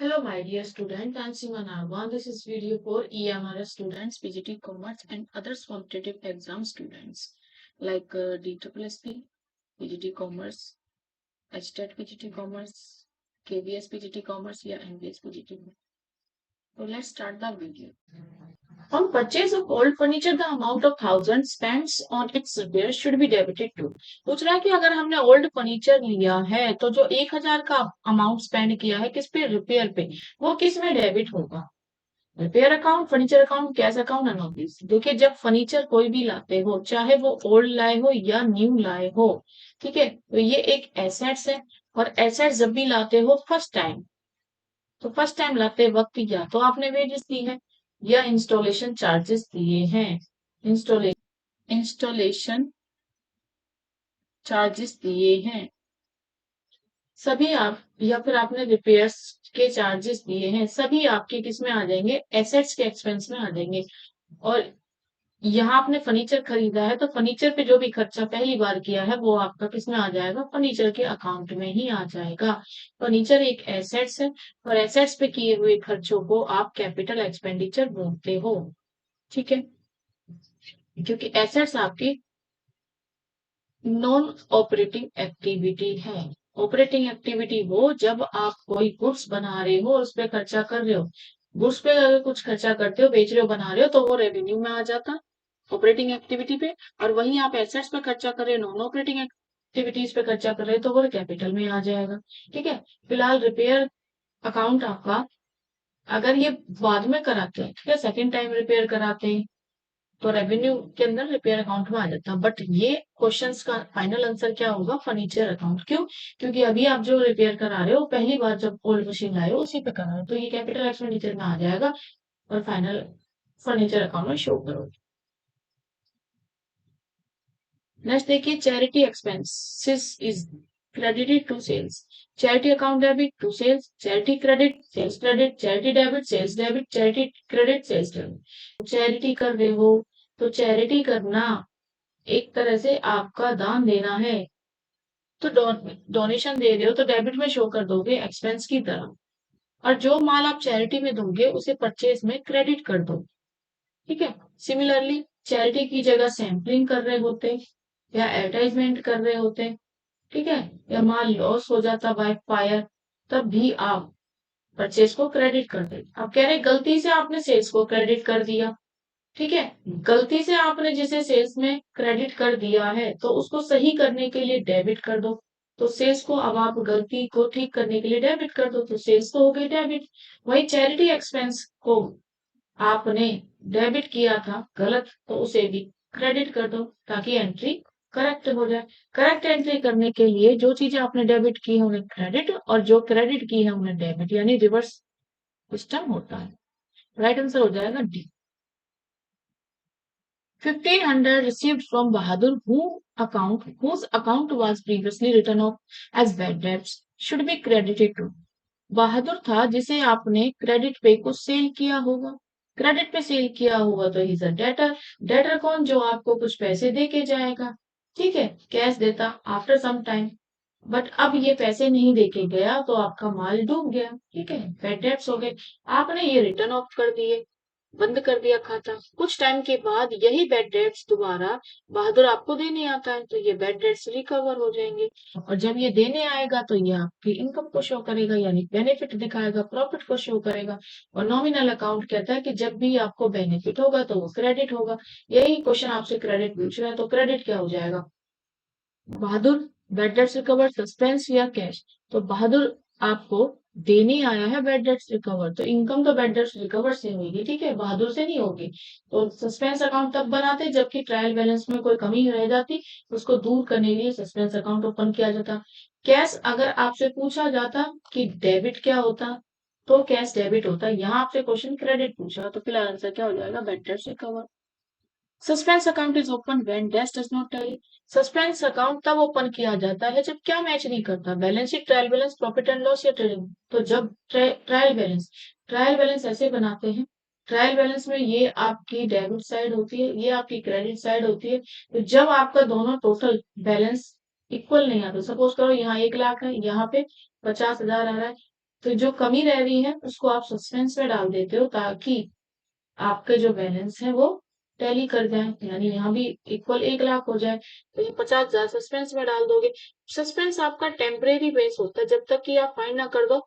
Hello, my dear student. I'm Seema Narwan. This is video for EMRS students, PGT Commerce, and other competitive exam students like DSSP, PGT Commerce, HTET PGT Commerce, KVS PGT Commerce, या MBS PGT. So let's start the video. On purchase of old furniture, the amount of thousand spent on its repair should be debited to. पूछ रहा है कि अगर हमने old furniture लिया है तो जो 1000 का अमाउंट स्पेंड किया है किस पे, रिपेयर पे, वो किस में डेबिट होगा? Repair account, furniture account, cash account, and all this. देखिए, जब फर्नीचर कोई भी लाते हो, चाहे वो ओल्ड लाए हो या न्यू लाए हो, ठीक है, तो ये एक एसेट्स है। और एसेट्स जब भी लाते हो फर्स्ट टाइम, तो फर्स्ट टाइम लाते वक्त या तो आपने वेजेस दी है या इंस्टॉलेशन चार्जेस दिए हैं। इंस्टॉलेशन चार्जेस दिए हैं सभी आप, या फिर आपने रिपेयर्स के चार्जेस दिए हैं, सभी आपके किस में आ जाएंगे? एसेट्स के एक्सपेंस में आ जाएंगे। और यहाँ आपने फर्नीचर खरीदा है तो फर्नीचर पे जो भी खर्चा पहली बार किया है वो आपका किस में आ जाएगा? फर्नीचर के अकाउंट में ही आ जाएगा। फर्नीचर एक एसेट्स है और एसेट्स पे किए हुए खर्चों को आप कैपिटल एक्सपेंडिचर बोलते हो। ठीक है, क्योंकि एसेट्स आपकी नॉन ऑपरेटिंग एक्टिविटी है। ऑपरेटिंग एक्टिविटी वो जब आप कोई गुड्स बना रहे हो और उस पर खर्चा कर रहे हो। गुड्स पे अगर कुछ खर्चा करते हो, बेच रहे हो, बना रहे हो, तो वो रेवेन्यू में आ जाता ऑपरेटिंग एक्टिविटी पे। और वहीं आप एसेट्स पे खर्चा कर रहे हो, नॉन ऑपरेटिंग एक्टिविटीज पे खर्चा कर रहे हो, तो वो कैपिटल में आ जाएगा। ठीक है, फिलहाल रिपेयर अकाउंट आपका, अगर ये बाद में कराते हैं, ठीक है, सेकेंड टाइम रिपेयर कराते हैं, तो रेवेन्यू के अंदर रिपेयर अकाउंट में आ जाता है। बट ये क्वेश्चंस का फाइनल आंसर क्या होगा? Furniture account. क्यों? क्योंकि अभी आप जो रिपेयर करा रहे हो, पहली बार जब ओल्ड मशीन लाए हो उसी पे करा रहे हो, तो ये कैपिटल एक्सपेंडिचर में आ जाएगा और फाइनल फर्नीचर अकाउंट में शो करोगे। नेक्स्ट देखिए, charity expenses is credited to sales. Charity account debit to sales, charity credit, charity debit, sales debit, charity credit, sales debit. Charity कर रहे हो तो चैरिटी करना एक तरह से आपका दान देना है, तो डोनेशन दे रहे हो तो डेबिट में शो कर दोगे एक्सपेंस की तरह। और जो माल आप चैरिटी में दोगे उसे परचेज में क्रेडिट कर दो। ठीक है, सिमिलरली चैरिटी की जगह सैम्पलिंग कर रहे होते या एडवर्टाइजमेंट कर रहे होते, ठीक है, या माल लॉस हो जाता बाय फायर, तब भी आप परचेज को क्रेडिट कर दे। आप कह रहे गलती से आपने सेल्स को क्रेडिट कर दिया, ठीक है, गलती से आपने जिसे सेल्स में क्रेडिट कर दिया है तो उसको सही करने के लिए डेबिट कर दो। तो सेल्स को अब आप गलती को ठीक करने के लिए डेबिट कर दो, तो सेल्स तो हो गई डेबिट। वही चैरिटी एक्सपेंस को आपने डेबिट किया था गलत, तो उसे भी क्रेडिट कर दो ताकि एंट्री करेक्ट हो जाए। करेक्ट एंट्री करने के लिए जो चीजें आपने डेबिट की है उन्हें क्रेडिट, और जो क्रेडिट की है उन्हें डेबिट, यानी रिवर्स सिस्टम होता है। राइट आंसर हो जाएगा D. 1500 received from Bahadur, whose account was previously written off as bad debts, should be credited to. बहादुर था जिसे आपने क्रेडिट पे कुछ सेल किया होगा। क्रेडिट पे सेल किया होगा तो इज अ डेटर। डेटर कौन? जो आपको कुछ पैसे दे के जाएगा, ठीक है, कैश देता आफ्टर सम टाइम। बट अब ये पैसे नहीं देके गया तो आपका माल डूब गया, ठीक है, बैड डेट्स हो गए। आपने ये रिटर्न ऑफ कर दिए, बंद कर दिया खाता। कुछ टाइम के बाद यही बैड डेट्स दोबारा बहादुर आपको देने आता है, तो ये बैड डेट्स रिकवर हो जाएंगे। और जब ये देने आएगा तो ये आपकी इनकम को शो करेगा, यानी बेनिफिट दिखाएगा, प्रॉफिट को शो करेगा। और नॉमिनल अकाउंट कहता है कि जब भी आपको बेनिफिट होगा तो वो क्रेडिट होगा। यही क्वेश्चन आपसे क्रेडिट पूछ रहा है, तो क्रेडिट क्या हो जाएगा? बहादुर, बैड डेट्स रिकवर, सस्पेंस या कैश? तो बहादुर आपको देने आया है बैड डेट्स रिकवर, तो इनकम तो बैड डेट्स रिकवर से होगी, ठीक है, बहादुर से नहीं होगी। तो सस्पेंस अकाउंट तब बनाते जबकि ट्रायल बैलेंस में कोई कमी रह जाती, उसको दूर करने के लिए सस्पेंस अकाउंट ओपन किया जाता। कैश अगर आपसे पूछा जाता कि डेबिट क्या होता, तो कैश डेबिट होता है। यहाँ आपसे क्वेश्चन क्रेडिट पूछा, तो फिलहाल आंसर क्या हो जाएगा? Bad debts recover. Suspense account is open when dash does not tally. Suspense account तब ओपन किया जाता है जब क्या मैच नहीं करता? Balance sheet, trial balance, profit and loss या ट्रेडिंग। तो जब ट्रायल बैलेंस ऐसे बनाते हैं, ट्रायल बैलेंस में ये आपकी डेबिट साइड होती है, ये आपकी क्रेडिट साइड होती है। तो जब आपका दोनों टोटल बैलेंस इक्वल नहीं आता, सपोज करो यहाँ 1 लाख है, यहाँ पे 50,000 आ रहा है, तो जो कमी रह रही है उसको आप सस्पेंस में डाल देते हो ताकि आपके जो बैलेंस है वो टैली कर जाए, यानी यहाँ भी इक्वल 1 लाख हो जाए। तो ये 50,000 सस्पेंस में डाल दोगे। सस्पेंस आपका टेम्परेरी बेस होता है, जब तक कि आप फाइंड ना कर दो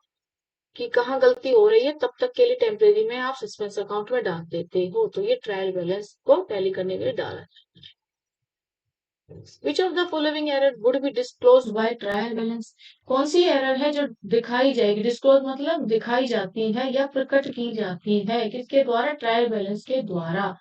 कि कहाँ गलती हो रही है तब तक के लिए टेम्परेरी में आप सस्पेंस अकाउंट में डाल देते हो। तो ये ट्रायल बैलेंस को टैली करने के लिए डाला है। Which of the following error would be disclosed by trial balance? कौन सी एरर है जो दिखाई जाएगी? डिस्क्लोज मतलब दिखाई जाती है या प्रकट की जाती है, किसके द्वारा? ट्रायल बैलेंस के द्वारा।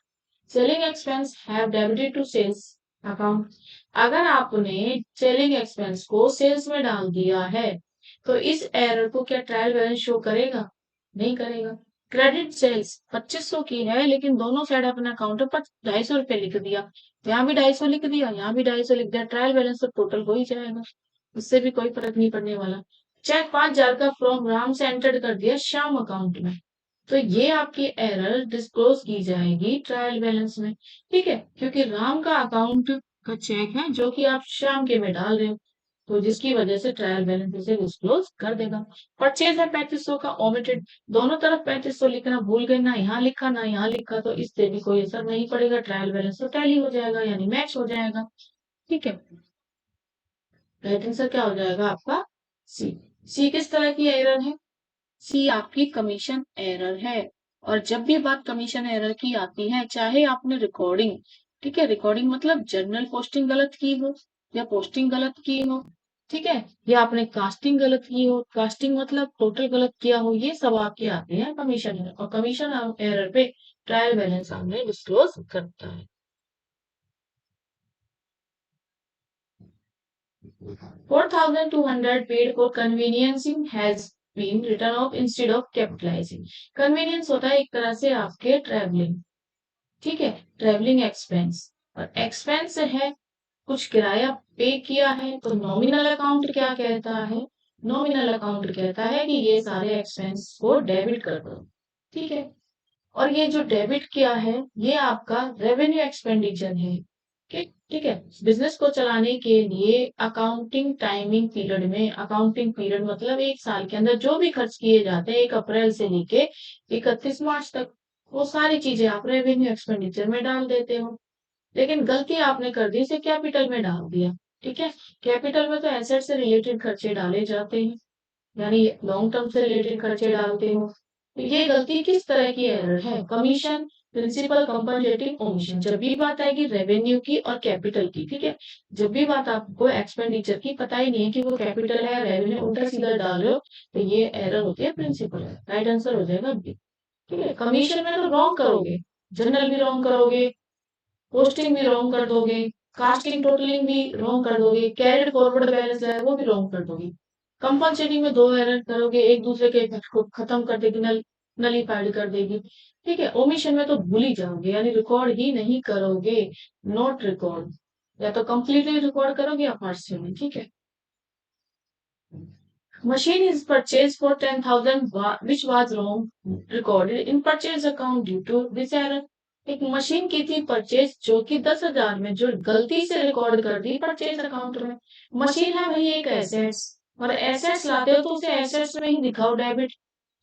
Selling expense have debited to sales account. अगर आपने सेलिंग एक्सपेंस को सेल्स में डाल दिया है तो इस एरर को क्या ट्रायल बैलेंस शो करेगा? नहीं करेगा। क्रेडिट सेल्स 2500 की है लेकिन दोनों साइड अपना काउंटर पर 250 रुपए लिख दिया, यहाँ भी 250 लिख दिया, यहाँ भी 250 लिख दिया, ट्रायल बैलेंस तो टोटल हो ही जाएगा, उससे भी कोई फर्क नहीं पड़ने वाला। चेक 5,000 का फ्रॉम राम से एंटर कर दिया श्याम अकाउंट में, तो ये आपकी एरर डिस्क्लोज की जाएगी ट्रायल बैलेंस में। ठीक है, क्योंकि राम का अकाउंट का चेक है जो कि आप श्याम के में डाल रहे हो, तो जिसकी वजह से ट्रायल बैलेंस इसे डिस्क्लोज कर देगा। परचेज है 3500 का, ओमिटेड, दोनों तरफ 3500 लिखना भूल गए, ना यहाँ लिखा ना यहाँ लिखा, तो इससे भी कोई असर नहीं पड़ेगा, ट्रायल बैलेंस तो टैली हो जाएगा यानी मैच हो जाएगा। ठीक है, राइट आंसर क्या हो जाएगा आपका? सी। सी किस तरह की एरर है? सी आपकी कमीशन एरर है। और जब भी बात कमीशन एरर की आती है, चाहे आपने रिकॉर्डिंग, ठीक है, रिकॉर्डिंग मतलब जर्नल पोस्टिंग गलत की हो या पोस्टिंग गलत की हो, ठीक है, या आपने कास्टिंग गलत की हो, कास्टिंग मतलब टोटल गलत किया हो, ये सब आपके आते हैं कमीशन एरर, और कमीशन एरर पे ट्रायल बैलेंस हमने डिस्क्लोज करता है। 4,200 paid for conveniencing has been written off instead of capitalizing. Convenience होता है एक तरह से आपके ट्रेवलिंग, ठीक है, ट्रेवलिंग एक्सपेंस, और एक्सपेंस है कुछ किराया पे किया है, तो नॉमिनल अकाउंट क्या कहता है? नॉमिनल अकाउंट कहता है कि ये सारे एक्सपेंस को डेबिट कर दो, ठीक है, और ये जो डेबिट किया है ये आपका रेवेन्यू एक्सपेंडिचर है। ठीक ठीक है, बिजनेस को चलाने के लिए अकाउंटिंग टाइमिंग पीरियड में, अकाउंटिंग पीरियड मतलब 1 साल के अंदर जो भी खर्च किए जाते हैं 1 अप्रैल से लेके 31 मार्च तक, वो सारी चीजें आप रेवेन्यू एक्सपेंडिचर में डाल देते हो। लेकिन गलती आपने कर दी, इसे कैपिटल में डाल दिया। ठीक है, कैपिटल में तो एसेट से रिलेटेड खर्चे डाले जाते हैं, यानी लॉन्ग टर्म से रिलेटेड खर्चे डालते हो। तो ये गलती किस तरह की एरर है? Commission, principal, compensating, omission. जब भी बात आएगी रेवेन्यू की और कैपिटल की, ठीक है, जब भी बात आपको एक्सपेंडिचर की पता ही नहीं है कि वो कैपिटल है या रेवेन्यू, उल्टा सीधा डाल रहे हो, तो ये एरर होती है प्रिंसिपल। राइट आंसर हो जाएगा बी। ठीक है, कमीशन में तो रॉन्ग करोगे, जनरल भी रॉन्ग करोगे, पोस्टिंग भी रॉन्ग कर दोगे, कास्टिंग टोटलिंग भी रॉन्ग कर दोगे, कैरिड फॉरवर्ड बैलेंस है वो भी रॉन्ग कर दोगे। कंपनसेटिंग में 2 एरर करोगे, एक दूसरे के इफेक्ट को खत्म कर देगी, नलीफाइड कर देगी। ठीक है, ओमिशन में तो भूल ही जाओगे, यानी रिकॉर्ड ही नहीं करोगे, नॉट रिकॉर्ड, या तो कंप्लीटली रिकॉर्ड करोगे या पार्शियली। ठीक है, machine is purchased for 10,000 which was wrong recorded in purchase account due to this error। एक मशीन की थी परचेज जो कि 10,000 में, जो गलती से रिकॉर्ड कर दी परचेज अकाउंट में। मशीन है वही एक एसेट्स, और एसेट्स लाते हो तो उसे एसेट्स में ही दिखाओ डेबिट,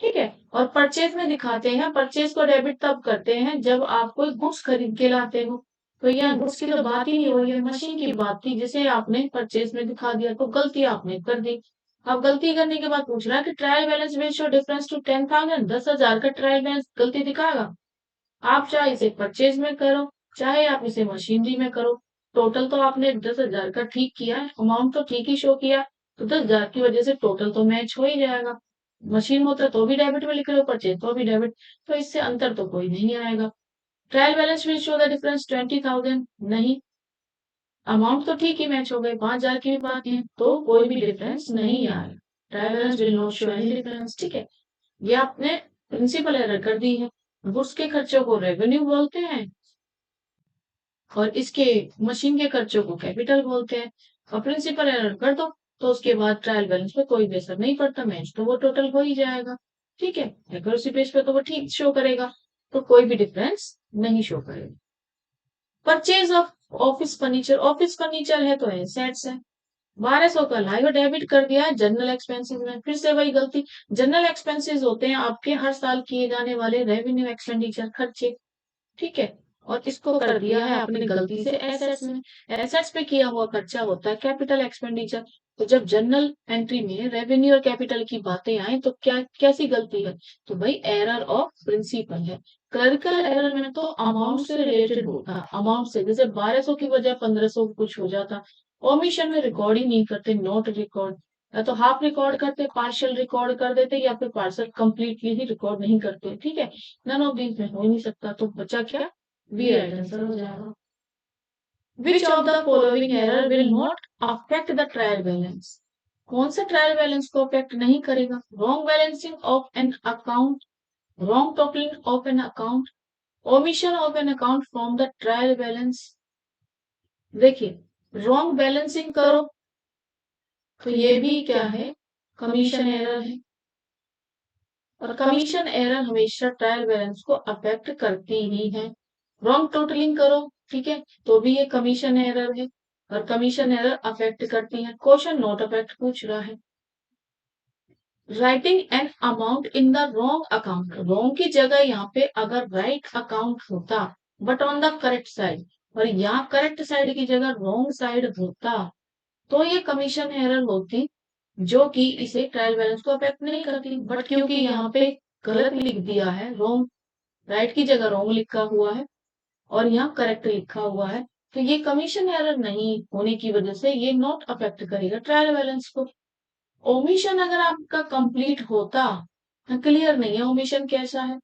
ठीक है, और परचेज में दिखाते हैं, परचेज को डेबिट तब करते हैं जब आप कोई गुड्स खरीद के लाते हो। तो यहाँ गुड्स की तो बात ही नहीं हो रही है, मशीन की बात थी जिसे आपने परचेज में दिखा दिया, तो गलती आपने कर दी। अब गलती करने के बाद पूछ रहा है कि trial balance will show difference to 10,000, 10,000 का ट्रायल बैलेंस गलती दिखाएगा। आप चाहे इसे परचेज में करो, चाहे आप इसे मशीनरी में करो, टोटल तो आपने 10,000 का ठीक किया है, अमाउंट तो ठीक ही शो किया, तो 10,000 की वजह से टोटल तो मैच हो ही जाएगा। मशीन होता तो भी डेबिट में लिख रहे हो, परचेज तो भी डेबिट, तो इससे अंतर तो कोई नहीं आएगा। Trial balance will show the difference 20,000, नहीं, अमाउंट तो ठीक ही मैच हो गए, 5,000 की भी बात है, तो कोई भी डिफरेंस नहीं आएगा। Trial balance will not show any difference. ठीक है, ये आपने प्रिंसिपल एरर कर दी है। गुड्स के खर्चों को रेवेन्यू बोलते हैं और इसके मशीन के खर्चों को कैपिटल बोलते हैं, और प्रिंसिपल एरर कर दो तो उसके बाद ट्रायल बैलेंस पे कोई भी असर नहीं पड़ता, मैच तो वो टोटल हो ही जाएगा। ठीक है, एक्यूरेसी बेस पे तो वो ठीक शो करेगा, तो कोई भी डिफरेंस नहीं शो करेगा। Purchase of office furniture, office furniture है तो एसेट्स है, 1200 का लाएगा, डेबिट कर दिया है जनरल एक्सपेंसेस में। फिर से वही गलती, जनरल एक्सपेंसेस होते हैं आपके हर साल किए जाने वाले रेवेन्यू एक्सपेंडिचर खर्चे, ठीक है। और इसको कर दिया है आपने गलती से एसेट्स में। एसेट्स पे किया हुआ खर्चा होता है कैपिटल एक्सपेंडिचर। तो जब जनरल एंट्री में रेवेन्यू और कैपिटल की बातें आए तो क्या कैसी गलती है, तो भाई एरर ऑफ प्रिंसिपल है। क्लरिकल एरर में तो अमाउंट से रिलेटेड होता है, अमाउंट से, जैसे 1200 की वजह 1500 कुछ हो जाता। ओमिशन में रिकॉर्ड ही नहीं करते, नोट रिकॉर्ड, या तो हाफ रिकॉर्ड करते, पार्शियल रिकॉर्ड कर देते, या फिर पार्सल कंप्लीटली ही रिकॉर्ड नहीं करते, ठीक है। नन ऑफ दीज में हो ही नहीं सकता, तो बचा क्या, बी राइट आंसर हो जाएगा। Which of the following error will not affect the trial balance, कौन सा ट्रायल बैलेंस को अफेक्ट नहीं करेगा? Wrong balancing of an account, wrong totalling of an account, omission of an account from the trial balance. देखिए wrong balancing करो तो ये भी क्या है, कमीशन एरर है, और कमीशन एरर हमेशा ट्रायल बैलेंस को अफेक्ट करती ही है। रॉन्ग टोटलिंग करो, ठीक है, तो भी ये कमीशन एरर है, और कमीशन एरर अफेक्ट करती है। क्वेश्चन नॉट अफेक्ट पूछ रहा है। Writing an amount in the wrong account, wrong की जगह यहाँ पे अगर राइट अकाउंट होता but on the correct side, और यहाँ करेक्ट साइड की जगह रॉन्ग साइड होता, तो ये कमीशन एरर होती, जो कि इसे ट्रायल बैलेंस को अफेक्ट नहीं करती। बट क्योंकि यहाँ पे गलत लिख दिया है, रॉन्ग, राइट की जगह रॉन्ग लिखा हुआ है और यहाँ करेक्ट लिखा हुआ है, तो ये कमीशन एरर नहीं होने की वजह से ये नॉट अफेक्ट करेगा ट्रायल बैलेंस को। ओमिशन अगर आपका कंप्लीट होता, क्लियर नहीं है ओमिशन कैसा है,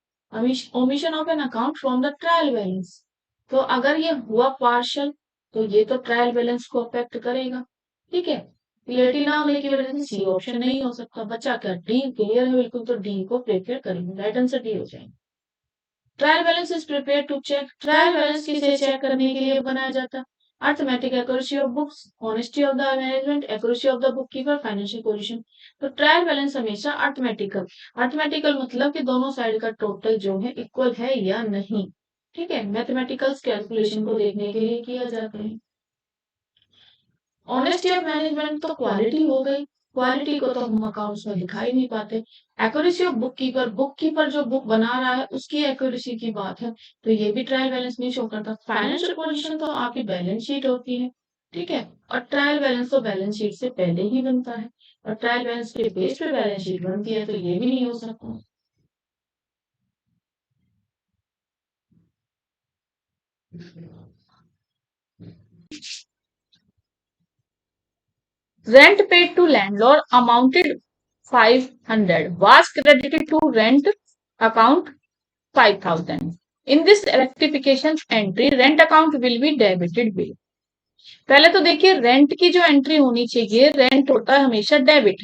omission of an account from the trial balance, तो अगर ये हुआ पार्शल तो ये तो ट्रायल बैलेंस को अफेक्ट करेगा, ठीक है। क्लियरिटी ना होने की वजह से सी ऑप्शन नहीं हो सकता, बचा क्या, डी क्लियर है बिल्कुल, तो डी को प्रेफर करेंगे, राइट आंसर डी हो जाएगा। Trial balance is prepare to check, trial balance किसे चेक करने के लिए बनाया जाता है? Arithmetic accuracy of books, honesty of the management, accuracy of the book keeper, financial position. तो ट्रायल बैलेंस हमेशा अर्थमेटिकल, अर्थमेटिकल मतलब कि दोनों साइड का टोटल जो है इक्वल है या नहीं, ठीक है, मैथमेटिकल कैलकुलेशन को देखने के लिए किया जाता है। ऑनेस्टी ऑफ मैनेजमेंट तो क्वालिटी हो गई, क्वालिटी को तो हम अकाउंट्स में दिखा ही नहीं पाते। Accuracy of book keeper, book keeper जो बुक बना रहा है उसकी एक्यूरेसी की बात है, तो ये भी ट्रायल बैलेंस नहीं शो करता। फाइनेंशियल पोजीशन तो आपकी बैलेंस शीट होती है, ठीक है, और ट्रायल बैलेंस तो बैलेंस शीट से पहले ही बनता है, और ट्रायल बैलेंस के बेस पे बैलेंस शीट बनती है, तो ये भी नहीं हो सकता। Rent paid to landlord amounted 500 was credited to rent account 5000. In this rectification entry, rent account will be debited bill. पहले तो देखिए रेंट की जो एंट्री होनी चाहिए, रेंट होता है हमेशा डेबिट,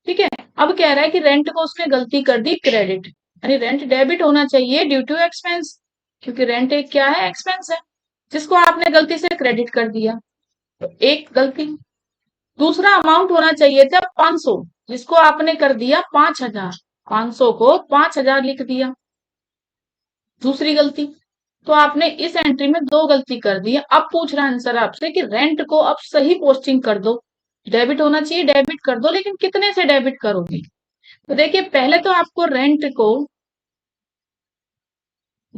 ठीक है। अब कह रहा है कि रेंट को उसने गलती कर दी क्रेडिट, यानी रेंट डेबिट होना चाहिए ड्यू टू एक्सपेंस, क्योंकि रेंट एक क्या है, एक्सपेंस है, जिसको आपने गलती से क्रेडिट कर दिया, तो एक गलती। दूसरा अमाउंट होना चाहिए था 500, जिसको आपने कर दिया 5000, 500 को 5000 लिख दिया, दूसरी गलती। तो आपने इस एंट्री में दो गलती कर दी है। अब पूछ रहा है आंसर आपसे कि रेंट को अब सही पोस्टिंग कर दो, डेबिट होना चाहिए डेबिट कर दो, लेकिन कितने से डेबिट करोगे? तो देखिए पहले तो आपको रेंट को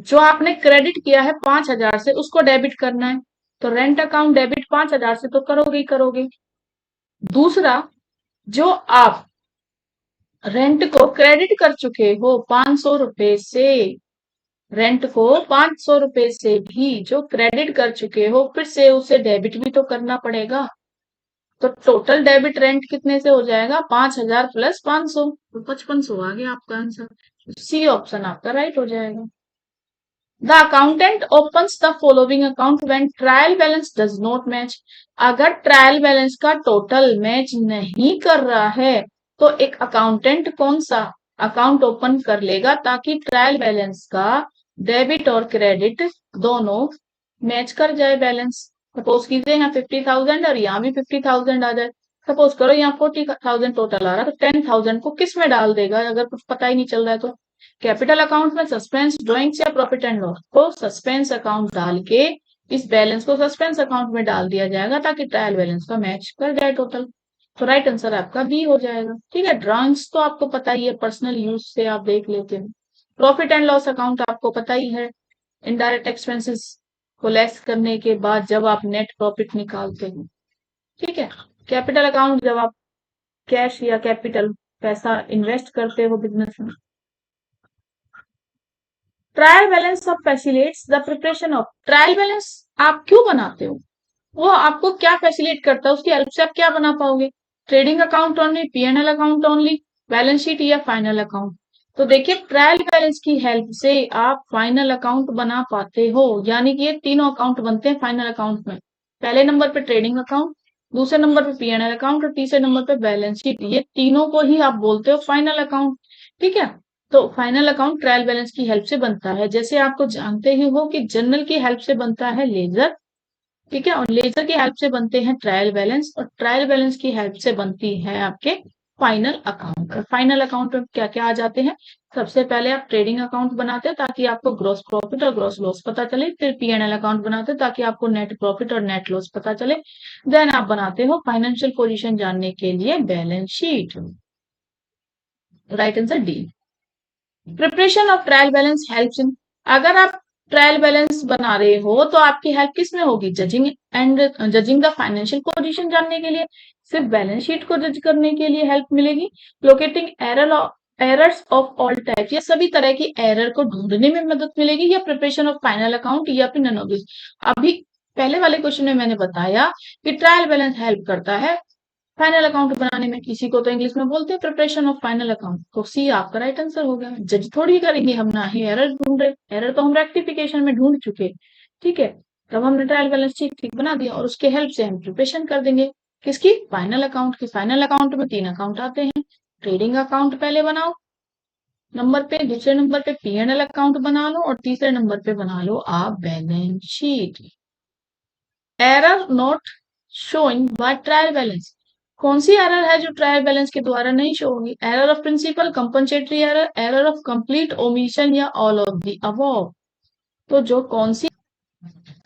जो आपने क्रेडिट किया है 5000 से उसको डेबिट करना है, तो रेंट अकाउंट डेबिट 5000 से तो करोगे ही करोगे। दूसरा, जो आप रेंट को क्रेडिट कर चुके हो 500 रुपए से, रेंट को 500 रुपए से भी जो क्रेडिट कर चुके हो, फिर से उसे डेबिट भी तो करना पड़ेगा, तो टोटल डेबिट रेंट कितने से हो जाएगा, 5000 प्लस 500, तो 5500 आ गया आपका आंसर। सी ऑप्शन आपका राइट हो जाएगा। The accountant opens the following account when trial balance does not match, अगर ट्रायल बैलेंस का टोटल मैच नहीं कर रहा है तो एक अकाउंटेंट कौन सा अकाउंट ओपन कर लेगा ताकि ट्रायल बैलेंस का डेबिट और क्रेडिट दोनों मैच कर जाए बैलेंस। सपोज कीजिए यहाँ 50,000 और यहाँ भी 50,000 आ जाए, सपोज करो यहाँ 40,000 टोटल आ रहा है, तो 10,000 को किस में डाल देगा अगर कुछ पता ही नहीं चल रहा है तो? कैपिटल अकाउंट में सस्पेंस ड्राइंग्स या प्रॉफिट एंड लॉस, तो सस्पेंस अकाउंट डाल के इस बैलेंस को सस्पेंस अकाउंट में डाल दिया जाएगा ताकि ट्रायल बैलेंस का मैच कर जाए टोटल। तो राइट आंसर आपका बी हो जाएगा। ठीक है, ड्राइंग्स तो आपको पता ही है, पर्सनल यूज से आप देख लेते हो। प्रॉफिट एंड लॉस अकाउंट आपको पता ही है, इनडायरेक्ट एक्सपेंसेस को लेस करने के बाद जब आप नेट प्रॉफिट निकालते हो। ठीक है, कैपिटल अकाउंट जब आप कैश या कैपिटल पैसा इन्वेस्ट करते हो बिजनेस में। Trial balance of facilitates the preparation of, trial balance आप क्यों बनाते हो, वो आपको क्या फैसिलिटेट करता है, उसकी हेल्प से आप क्या बना पाओगे। Trading account only, PNL account only, balance sheet या फाइनल अकाउंट। तो देखिए ट्रायल बैलेंस की हेल्प से आप फाइनल अकाउंट बना पाते हो, यानी कि ये तीनों अकाउंट बनते हैं फाइनल अकाउंट में। पहले नंबर पे ट्रेडिंग अकाउंट, दूसरे नंबर पे पीएनएल अकाउंट और तीसरे नंबर पे बैलेंस शीट। ये तीनों को ही आप बोलते हो फाइनल अकाउंट। ठीक है, तो फाइनल अकाउंट ट्रायल बैलेंस की हेल्प से बनता है। जैसे आपको जानते ही हो कि जर्नल की हेल्प से बनता है लेजर। ठीक है, और लेजर की हेल्प से बनते हैं ट्रायल बैलेंस, और ट्रायल बैलेंस की हेल्प से बनती है आपके फाइनल अकाउंट। और फाइनल अकाउंट में क्या क्या आ जाते हैं, सबसे पहले आप ट्रेडिंग अकाउंट बनाते हो ताकि आपको ग्रॉस प्रॉफिट और ग्रॉस लॉस पता चले, फिर पीएनएल अकाउंट बनाते हो ताकि आपको नेट प्रॉफिट और नेट लॉस पता चले, देन आप बनाते हो फाइनेंशियल पोजीशन जानने के लिए balance sheet. Right answer D. Preparation of trial balance helps in, अगर आप ट्रायल बैलेंस बना रहे हो तो आपकी हेल्प किस में होगी, जजिंग द फाइनेंशियल पोजीशन जानने के लिए, सिर्फ बैलेंस शीट को जज करने के लिए हेल्प मिलेगी। Locating errors of all type, या सभी तरह की एरर को ढूंढने में मदद मिलेगी, या प्रिपरेशन ऑफ फाइनल अकाउंट, या फिर नन ऑफ दिस। अभी पहले वाले क्वेश्चन में मैंने बताया कि ट्रायल बैलेंस हेल्प करता है फाइनल अकाउंट बनाने में, किसी को तो इंग्लिश में बोलते हैं प्रिपरेशन ऑफ फाइनल अकाउंट। तो सी आपका राइट आंसर हो गया। जज थोड़ी करेंगे हम, ना ही एरर ढूंढ रहे, एरर तो हम रेक्टिफिकेशन में ढूंढ चुके। ठीक है, तब हमने ट्रायल बैलेंस शीट ठीक बना दिया और उसके हेल्प से हम प्रिपरेशन कर देंगे किसकी, फाइनल अकाउंट की। फाइनल अकाउंट में तीन अकाउंट आते हैं, ट्रेडिंग अकाउंट पहले बनाओ नंबर पे, दूसरे नंबर पे पीएनएल अकाउंट बना लो, और तीसरे नंबर पे बना लो आप balance sheet. Error not showing by trial balance, कौन सी एरर है जो ट्रायल बैलेंस के द्वारा नहीं शो होगी, error of principal, compensatory error, error of complete omission, या ऑल ऑफ द अबव। तो जो कौन सी,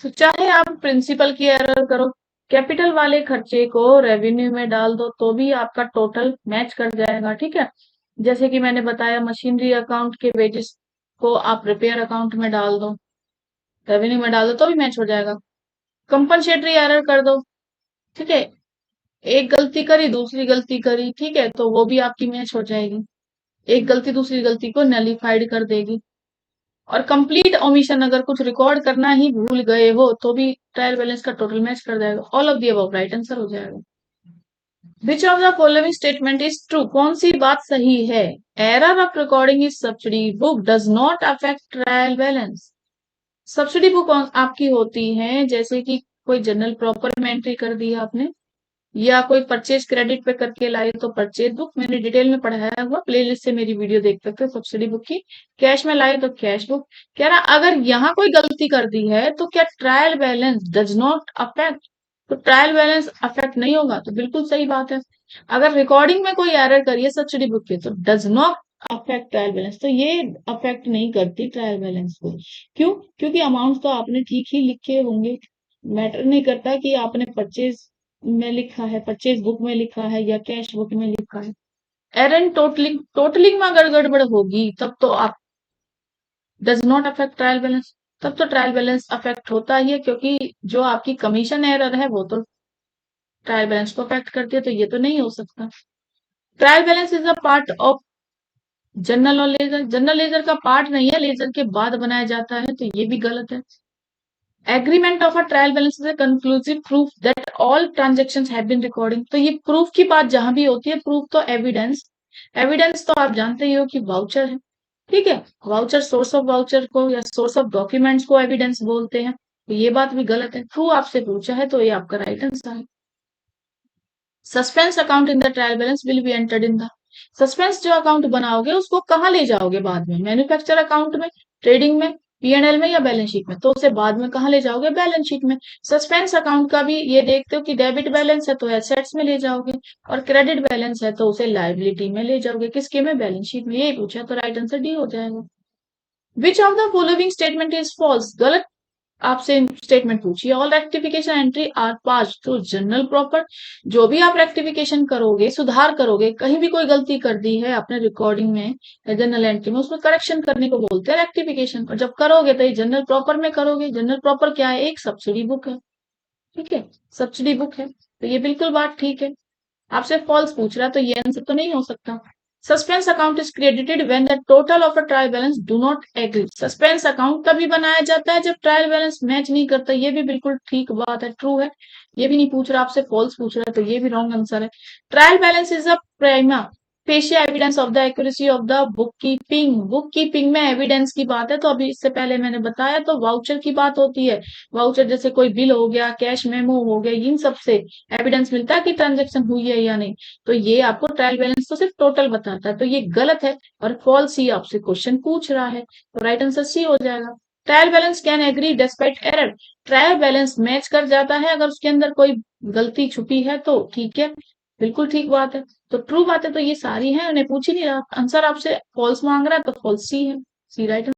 तो चाहे आप प्रिंसिपल की एरर करो, कैपिटल वाले खर्चे को रेवेन्यू में डाल दो तो भी आपका टोटल मैच कर जाएगा। ठीक है, जैसे कि मैंने बताया मशीनरी अकाउंट के वेजेस को आप रिपेयर अकाउंट में डाल दो, रेवेन्यू में डाल दो तो भी मैच हो जाएगा। कंपनसेटरी एरर कर दो, ठीक है, एक गलती करी दूसरी गलती करी, ठीक है, तो वो भी आपकी मैच हो जाएगी, एक गलती दूसरी गलती को नलिफाइड कर देगी। और कंप्लीट ओमिशन, अगर कुछ रिकॉर्ड करना ही भूल गए हो तो भी ट्रायल बैलेंस का टोटल मैच कर जाएगा। All of the above right answer हो जाएगा। Which of the following statement is true, कौन सी बात सही है, error of recording is subsidy book does not affect trial balance. Subsidy book आपकी होती है, जैसे कि कोई जनरल प्रॉपर में एंट्री कर दी आपने, या कोई परचेज क्रेडिट पे करके लाई तो परचेज बुक, मैंने डिटेल में पढ़ाया हुआ, प्लेलिस्ट से मेरी वीडियो देख सकते हो सब्सिडी बुक की। कैश में लाई तो कैश बुक। कह रहा अगर यहाँ कोई गलती कर दी है तो क्या trial balance does not affect, तो ट्रायल बैलेंस अफेक्ट नहीं होगा, तो बिल्कुल सही बात है। अगर रिकॉर्डिंग में कोई एरर करी है सब्सिडी बुक की तो does not affect trial balance, तो ये अफेक्ट नहीं करती ट्रायल बैलेंस को। क्यों, क्योंकि अमाउंट तो आपने ठीक ही लिखे होंगे, मैटर नहीं करता कि आपने परचेज में लिखा है, परचेज बुक में लिखा है या कैश बुक में लिखा है। एरन टोटलिंग, टोटलिंग में अगर गड़बड़ होगी तब तो आप does not affect trial balance, तब तो ट्रायल बैलेंस अफेक्ट होता ही है, क्योंकि जो आपकी कमीशन एरर है वो तो ट्रायल बैलेंस को अफेक्ट करती है, तो ये तो नहीं हो सकता। Trial balance is a part of general और लेजर, जनरल लेजर का पार्ट नहीं है, लेजर के बाद बनाया जाता है, तो ये भी गलत है। Agreement of a trial balance is a conclusive proof that all transactions have been recording, तो ये प्रूफ की बात जहां भी होती है, प्रूफ तो एविडेंस, एविडेंस तो आप जानते ही हो कि वाउचर है। ठीक है, वाउचर, सोर्स ऑफ वाउचर को या सोर्स ऑफ डॉक्यूमेंट्स को एविडेंस बोलते हैं, तो ये बात भी गलत है। ट्रू आपसे पूछा है तो ये आपका राइट आंसर है। Suspense account in the trial balance will be entered in the, suspense जो अकाउंट बनाओगे उसको कहाँ ले जाओगे बाद में, मैन्युफैक्चर अकाउंट में, ट्रेडिंग में, पीएनएल में, या बैलेंस शीट में, तो उसे बाद में कहाँ ले जाओगे, बैलेंस शीट में। सस्पेंस अकाउंट का भी ये देखते हो कि डेबिट बैलेंस है तो एसेट्स में ले जाओगे, और क्रेडिट बैलेंस है तो उसे लाइबिलिटी में ले जाओगे, किसके में, बैलेंस शीट में। यही पूछा तो राइट आंसर डी हो जाएगा। Which of the following statement is false, गलत आपसे स्टेटमेंट पूछिए, all rectification entry are pass to journal proper. जो भी आप रेक्टिफिकेशन करोगे, सुधार करोगे, कहीं भी कोई गलती कर दी है आपने रिकॉर्डिंग में या जनरल एंट्री में, उसमें करेक्शन करने को बोलते हैं रेक्टिफिकेशन। और जब करोगे तो ये जनरल प्रॉपर में करोगे। जनरल प्रॉपर क्या है? एक सब्सिडी बुक है। ठीक है, सब्सिडी बुक है, तो ये बिल्कुल बात ठीक है। आपसे फॉल्स पूछ रहा है तो ये आंसर तो नहीं हो सकता। Suspense account is credited when the total of a trial balance do not agree. Suspense account तभी बनाया जाता है जब ट्रायल बैलेंस मैच नहीं करता। ये भी बिल्कुल ठीक बात है, ट्रू है। ये भी नहीं पूछ रहा, आपसे फॉल्स पूछ रहा है, तो ये भी रॉन्ग आंसर है। Trial balance is a prima fascia evidence of the accuracy of the book keeping. Book keeping में एविडेंस की बात है, तो अभी इससे पहले मैंने बताया, तो वाउचर की बात होती है। वाउचर जैसे कोई बिल हो गया, कैश मेमो हो गया, इन सब से एविडेंस मिलता है कि ट्रांजेक्शन हुई है या नहीं। तो ये आपको ट्रायल बैलेंस तो सिर्फ टोटल बताता है, तो ये गलत है और फॉल्स ही आपसे क्वेश्चन पूछ रहा है, तो राइट आंसर सी हो जाएगा। Trial balance can agree despite error. Trial balance match कर जाता है अगर उसके अंदर कोई गलती छुपी है तो ठीक है, बिल्कुल ठीक बात है। तो ट्रू बात है, तो ये सारी है, उन्हें पूछ ही नहीं रहा, आंसर आपसे फॉल्स मांग रहा है, तो फॉल्स सी है, सी राइट।